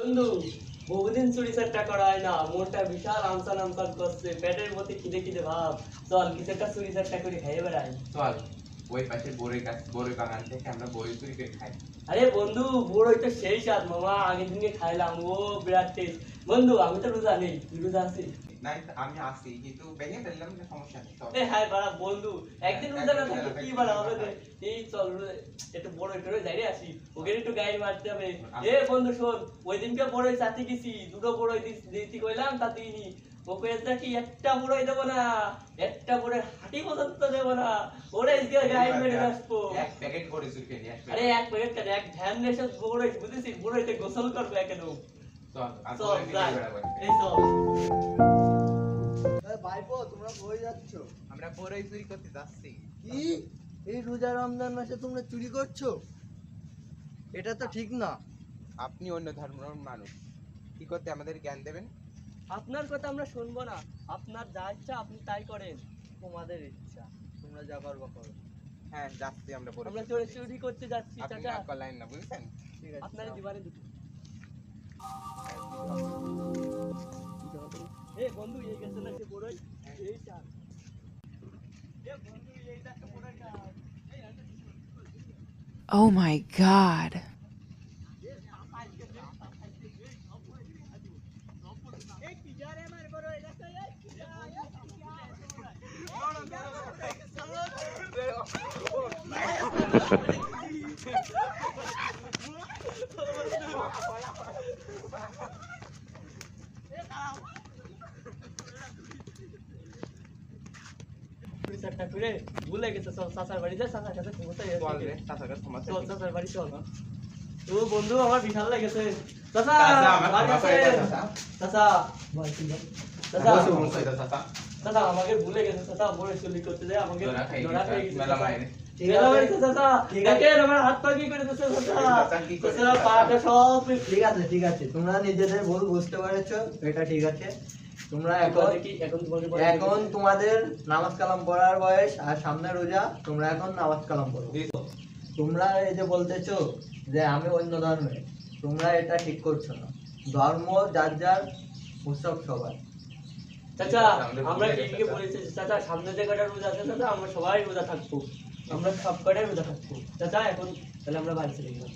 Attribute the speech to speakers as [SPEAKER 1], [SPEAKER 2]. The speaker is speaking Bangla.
[SPEAKER 1] বন্ধু, বহুদিন চুরি চারটা করা হয় না, মনটা বিশাল আমসান আমসান করছে, পেটের মধ্যে খিদে খিদে ভাব। চল কিছু একটা চুরি চারটা করে খাইয়ে বেড়াই।
[SPEAKER 2] চল ওই পাশে বড়ই বাগান থেকে আমরা বড়ই চুরি করে খাই।
[SPEAKER 1] আরে বন্ধু, বড়ই তো সেই স্বাদ মামা, আগের দিনে খাইলাম, ও বিরাট টেস্ট। বন্ধু আমি তো রোজা নেই, তুই রোজা আছিস?
[SPEAKER 2] নাই আমি আসি কিন্তু ভেঙে ফেললাম না, সমস্যা নেই। চল
[SPEAKER 1] হ্যাঁ বাড়া বন্ধু, একদিন রোজা না থাকলে কি বাড়া হবে রে? এই চল একটু বড়ই টড়ই যাই রে আসি, ওকে একটু গাড়ি মারতে হবে। এ বন্ধু শোন, ওই দিনকে বড়ই চাতে গেছি, দুটো বড়ই দিতে কইলাম তা দিইনি। ওকে কি একটা বড়ই দেবো না, একটা বড়ই হাঁটি পর্যন্ত দেবো না, ওরে গাড়ি মেরে আসবো।
[SPEAKER 2] এক প্যাকেট বড়ই চুরি করে নিয়ে আসবে।
[SPEAKER 1] আরে এক প্যাকেট কেন, এক ভ্যান এসে বড়ই বুঝেছিস, বড়ইতে গোসল করবে একদম।
[SPEAKER 2] চল আর
[SPEAKER 1] চল
[SPEAKER 2] বড়ই
[SPEAKER 1] যাই,
[SPEAKER 2] নিয়ে বেড়াবো।
[SPEAKER 1] এই চল।
[SPEAKER 3] ভাইপো তোমরা কই যাচ্ছ?
[SPEAKER 2] আমরা বড়ই চুরি করতে যাচ্ছি।
[SPEAKER 3] কি এই রোজা রমজান মাসে তোমরা চুরি করছো? এটা তো ঠিক না।
[SPEAKER 2] আপনি অন্য ধর্মের মানুষ, কি করতে আমাদের জ্ঞান দেবেন?
[SPEAKER 1] আপনার কথা আমরা শুনবো না, আপনার যা ইচ্ছা আপনি তাই করেন।
[SPEAKER 3] তোমাদের ইচ্ছা, তোমরা যা করবা করো।
[SPEAKER 2] হ্যাঁ যাচ্ছি আমরা বড়ই
[SPEAKER 1] আমরা
[SPEAKER 2] চুরি
[SPEAKER 1] চুরি করতে যাচ্ছি
[SPEAKER 2] আপনি
[SPEAKER 1] চাচা,
[SPEAKER 2] নাক গলায়েন না, বুঝছেন?
[SPEAKER 3] ঠিক আছে
[SPEAKER 1] আপনার
[SPEAKER 3] যাও।
[SPEAKER 1] দিবারে দুটো। এ বন্ধু, এই গেছে না সে বড়ই, এই চাল। এ বন্ধু, এই দেখো বড়ই চাল। এই আরে
[SPEAKER 4] Oh my god.
[SPEAKER 1] এই কি জারে মার বড়ই দেখো, এই কি জারে, চারটা করে ভুলে গেছে। চল চাচার বাড়ি যা, চাচার কাছে ঘুমোতে
[SPEAKER 2] চল রে, চাচার কাছে ক্ষমা চাই।
[SPEAKER 1] চল চাচার বাড়ি চল। তো বন্ধু আমার বিশাল লেগেছে। চাচা
[SPEAKER 2] চাচা, আমার
[SPEAKER 1] বাড়ি
[SPEAKER 2] ক্ষমা
[SPEAKER 1] আছে?
[SPEAKER 2] করে দাও, চাচা।
[SPEAKER 1] চাচা চাচা
[SPEAKER 2] বসো, বসো, চাচা।
[SPEAKER 1] চাচা আমাকে ভুলে গেছে। চাচা বড় চুরি করতে যায়, আমাকে
[SPEAKER 2] ধরা খাই
[SPEAKER 1] ধরা খেয়ে
[SPEAKER 2] গেছে,
[SPEAKER 1] গেছে।
[SPEAKER 2] মেলা
[SPEAKER 1] চাচা।
[SPEAKER 2] মাইনে।
[SPEAKER 3] ঠিক
[SPEAKER 1] মেলা
[SPEAKER 3] আছে।
[SPEAKER 1] মাইনে চাচা।
[SPEAKER 3] ঠিক আছে।
[SPEAKER 1] দেখেন আমার হাত পা কি করে দিচ্ছে চাচা।
[SPEAKER 2] চাচা, কি করে
[SPEAKER 1] চাচা
[SPEAKER 2] দিচ্ছে?
[SPEAKER 1] পাটা সব
[SPEAKER 3] ঠিক আছে তোমরা নিজেদের ভুল বুঝতে পেরেছো, এটা ঠিক আছে। তোমরা
[SPEAKER 1] এখন
[SPEAKER 3] এখন
[SPEAKER 1] কি এখন তোমাকে বলে
[SPEAKER 3] এখন তোমাদের নামাজ কালাম পড়ার বয়স, আর সামনে রোজা, তোমরা এখন নামাজ কালাম পড়ো। তোমরা এই যে বলতেছো যে আমি অন্য ধর্মে, তোমরা এটা ঠিক করছো না। ধর্ম যার যার, উৎসব সবার।
[SPEAKER 1] চাচা
[SPEAKER 2] আমাদের
[SPEAKER 1] আমরা
[SPEAKER 2] ভুলে
[SPEAKER 1] ঠিকই
[SPEAKER 2] গেছে,
[SPEAKER 1] বলেছি চাচা, সামনে যে কটা রোজা আছে চাচা, আমরা সবাই রোজা থাকবো, আমরা সব কটাই রোজা থাকবো চাচা। এখন তাহলে আমরা বাড়ি চলে গেলাম।